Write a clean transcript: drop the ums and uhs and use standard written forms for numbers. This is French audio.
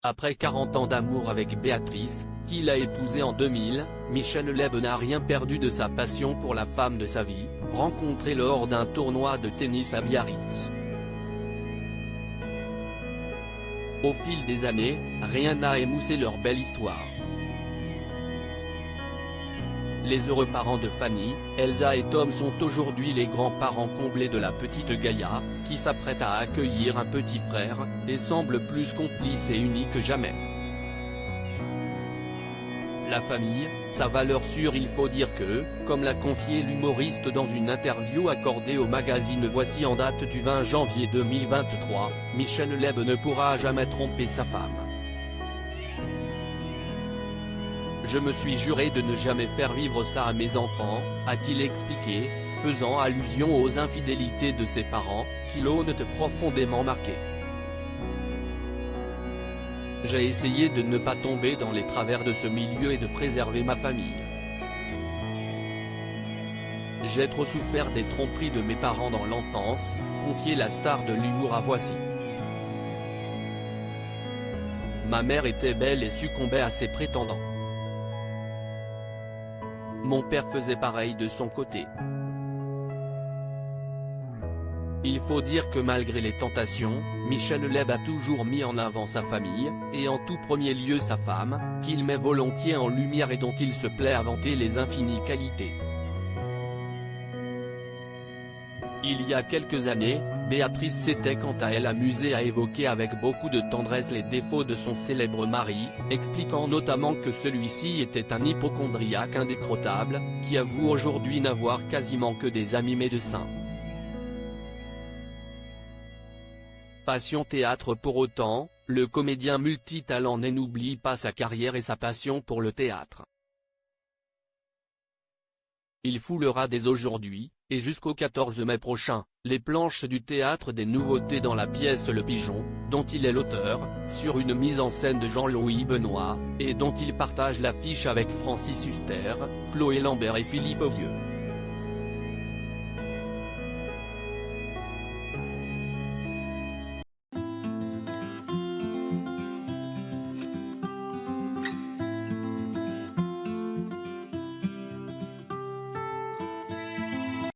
Après 40 ans d'amour avec Béatrice, qu'il a épousée en 2000, Michel Leb n'a rien perdu de sa passion pour la femme de sa vie, rencontrée lors d'un tournoi de tennis à Biarritz. Au fil des années, rien n'a émoussé leur belle histoire. Les heureux parents de Fanny, Elsa et Tom sont aujourd'hui les grands-parents comblés de la petite Gaïa, qui s'apprête à accueillir un petit frère, et semble plus complice et unie que jamais. La famille, sa valeur sûre. Il faut dire que, comme l'a confié l'humoriste dans une interview accordée au magazine Voici en date du 20 janvier 2023, Michel Leb ne pourra jamais tromper sa femme. Je me suis juré de ne jamais faire vivre ça à mes enfants, a-t-il expliqué, faisant allusion aux infidélités de ses parents, qui l'ont profondément marqué. J'ai essayé de ne pas tomber dans les travers de ce milieu et de préserver ma famille. J'ai trop souffert des tromperies de mes parents dans l'enfance, confiait la star de l'humour à Voici. Ma mère était belle et succombait à ses prétendants. Mon père faisait pareil de son côté. Il faut dire que malgré les tentations, Michel Leb a toujours mis en avant sa famille, et en tout premier lieu sa femme, qu'il met volontiers en lumière et dont il se plaît à vanter les infinies qualités. Il y a quelques années, Béatrice s'était quant à elle amusée à évoquer avec beaucoup de tendresse les défauts de son célèbre mari, expliquant notamment que celui-ci était un hypocondriaque indécrottable, qui avoue aujourd'hui n'avoir quasiment que des amis médecins. Passion théâtre. Pour autant, le comédien multitalent n'oublie pas sa carrière et sa passion pour le théâtre. Il foulera dès aujourd'hui, et jusqu'au 14 mai prochain, les planches du Théâtre des Nouveautés dans la pièce Le Pigeon, dont il est l'auteur, sur une mise en scène de Jean-Louis Benoît, et dont il partage l'affiche avec Francis Huster, Chloé Lambert et Philippe Vieux.